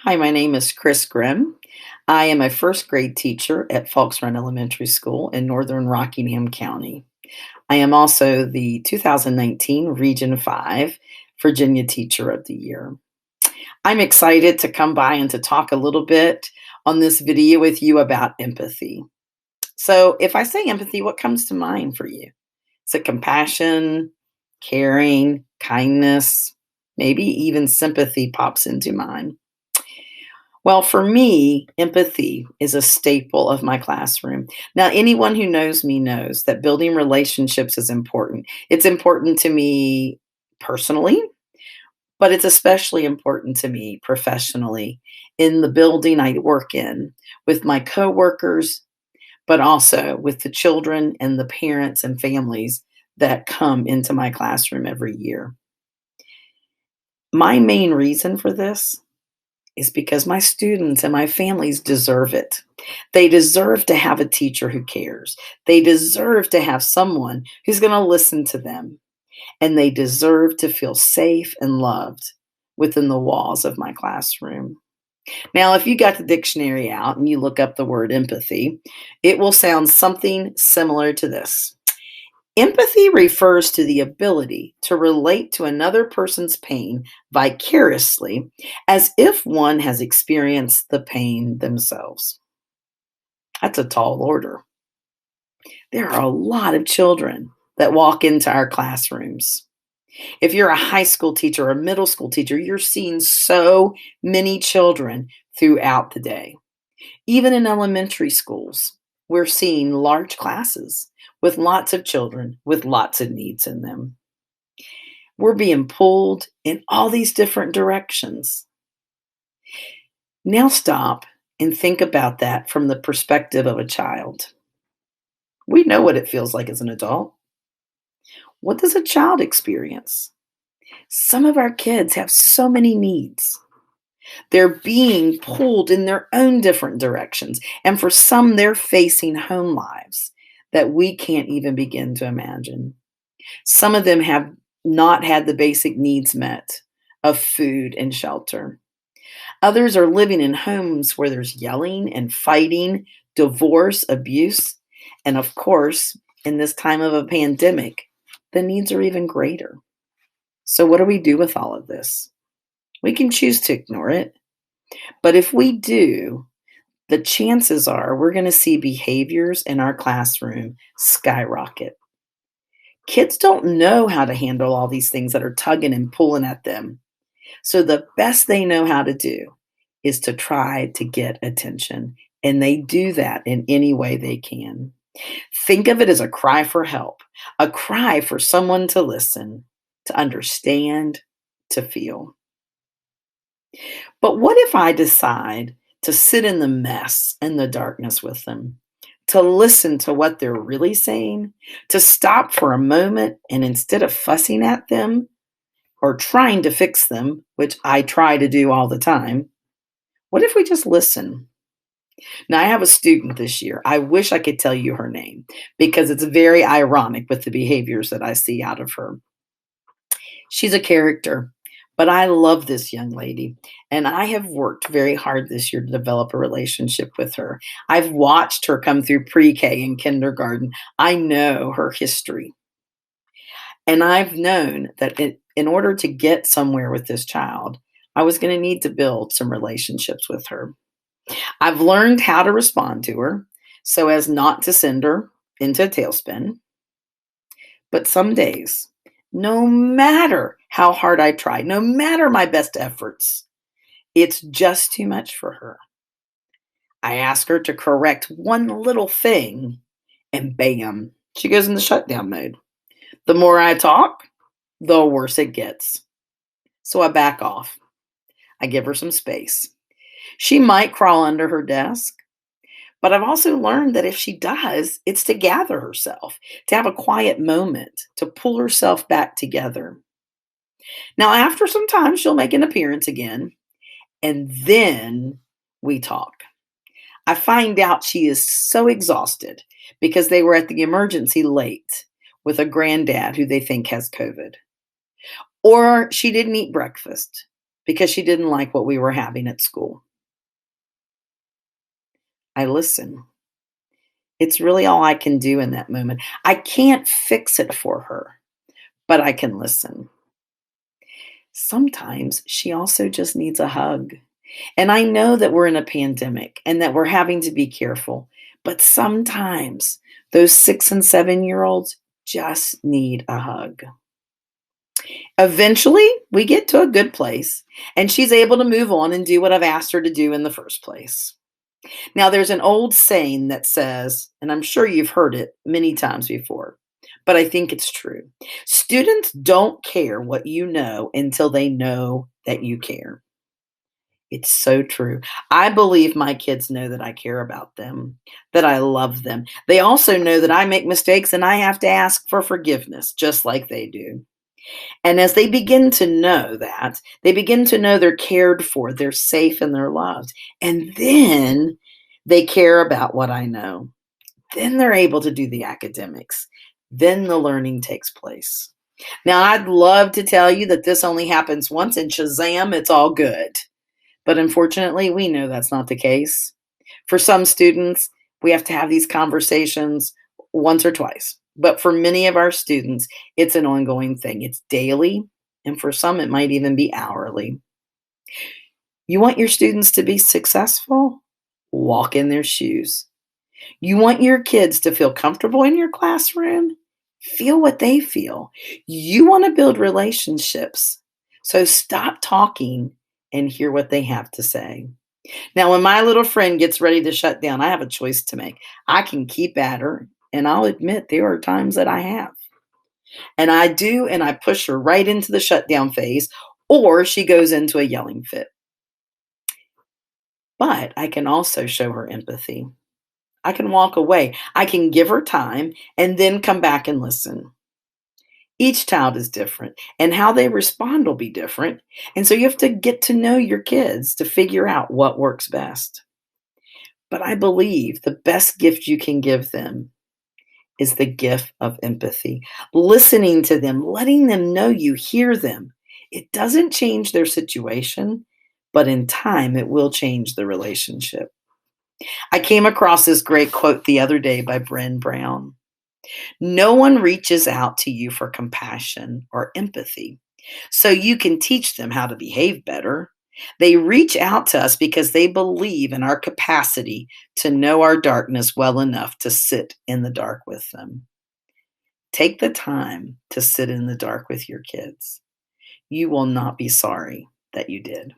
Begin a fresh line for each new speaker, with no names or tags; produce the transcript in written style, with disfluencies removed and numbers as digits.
Hi, my name is Chris Grimm. I am a first grade teacher at Falks Run Elementary School in northern Rockingham County. I am also the 2019 Region 5 Virginia Teacher of the Year. I'm excited to come by and to talk a little bit on this video with you about empathy. So, if I say empathy, what comes to mind for you? Is it compassion, caring, kindness? Maybe even sympathy pops into mind. Well, for me, empathy is a staple of my classroom. Now, anyone who knows me knows that building relationships is important. It's important to me personally, but it's especially important to me professionally in the building I work in with my coworkers, but also with the children and the parents and families that come into my classroom every year. My main reason for this is because my students and my families deserve it. They deserve to have a teacher who cares. They deserve to have someone who's going to listen to them. And they deserve to feel safe and loved within the walls of my classroom. Now, if you got the dictionary out and you look up the word empathy, it will sound something similar to this. Empathy refers to the ability to relate to another person's pain vicariously as if one has experienced the pain themselves. That's a tall order. There are a lot of children that walk into our classrooms. If you're a high school teacher or a middle school teacher, you're seeing so many children throughout the day. Even in elementary schools, we're seeing large classes with lots of children with lots of needs in them. We're being pulled in all these different directions. Now stop and think about that from the perspective of a child. We know what it feels like as an adult. What does a child experience? Some of our kids have so many needs. They're being pulled in their own different directions. And for some, they're facing home lives that we can't even begin to imagine. Some of them have not had the basic needs met of food and shelter. Others are living in homes where there's yelling and fighting, divorce, abuse. And of course, in this time of a pandemic, the needs are even greater. So, what do we do with all of this? We can choose to ignore it. But if we do, the chances are we're going to see behaviors in our classroom skyrocket. Kids don't know how to handle all these things that are tugging and pulling at them. So the best they know how to do is to try to get attention. And they do that in any way they can. Think of it as a cry for help, a cry for someone to listen, to understand, to feel. But what if I decide to sit in the mess and the darkness with them, to listen to what they're really saying, to stop for a moment and instead of fussing at them or trying to fix them, which I try to do all the time, what if we just listen? Now, I have a student this year. I wish I could tell you her name because it's very ironic with the behaviors that I see out of her. She's a character, but I love this young lady, and I have worked very hard this year to develop a relationship with her. I've watched her come through pre-K and kindergarten. I know her history, and I've known that in order to get somewhere with this child, I was going to need to build some relationships with her. I've learned how to respond to her so as not to send her into a tailspin. But some days, no matter how hard I try, no matter my best efforts, it's just too much for her. I ask her to correct one little thing, and bam, she goes into shutdown mode. The more I talk, the worse it gets. So I back off. I give her some space. She might crawl under her desk, but I've also learned that if she does, it's to gather herself, to have a quiet moment, to pull herself back together. Now, after some time, she'll make an appearance again, and then we talk. I find out she is so exhausted because they were at the emergency late with a granddad who they think has COVID, or she didn't eat breakfast, because she didn't like what we were having at school. I listen. It's really all I can do in that moment. I can't fix it for her, but I can listen. Sometimes she also just needs a hug. And I know that we're in a pandemic and that we're having to be careful, but sometimes those 6 and 7 year olds just need a hug. Eventually, we get to a good place and she's able to move on and do what I've asked her to do in the first place. Now, there's an old saying that says, and I'm sure you've heard it many times before, but I think it's true. Students don't care what you know until they know that you care. It's so true. I believe my kids know that I care about them, that I love them. They also know that I make mistakes and I have to ask for forgiveness just like they do. And as they begin to know that, they begin to know they're cared for, they're safe, and they're loved. And then they care about what I know. Then they're able to do the academics. Then the learning takes place. Now, I'd love to tell you that this only happens once and shazam, it's all good. But unfortunately, we know that's not the case. For some students, we have to have these conversations once or twice. But for many of our students, it's an ongoing thing. It's daily, and for some, it might even be hourly. You want your students to be successful? Walk in their shoes. You want your kids to feel comfortable in your classroom? Feel what they feel. You want to build relationships. So stop talking and hear what they have to say. Now, when my little friend gets ready to shut down, I have a choice to make. I can keep at her, and I'll admit there are times that I have. And I do, and I push her right into the shutdown phase, or she goes into a yelling fit. But I can also show her empathy. I can walk away. I can give her time and then come back and listen. Each child is different, and how they respond will be different. And so you have to get to know your kids to figure out what works best. But I believe the best gift you can give them is the gift of empathy, listening to them, letting them know you hear them. It doesn't change their situation, but in time, it will change the relationship. I came across this great quote the other day by Bren Brown. No one reaches out to you for compassion or empathy, so you can teach them how to behave better. They reach out to us because they believe in our capacity to know our darkness well enough to sit in the dark with them. Take the time to sit in the dark with your kids. You will not be sorry that you did.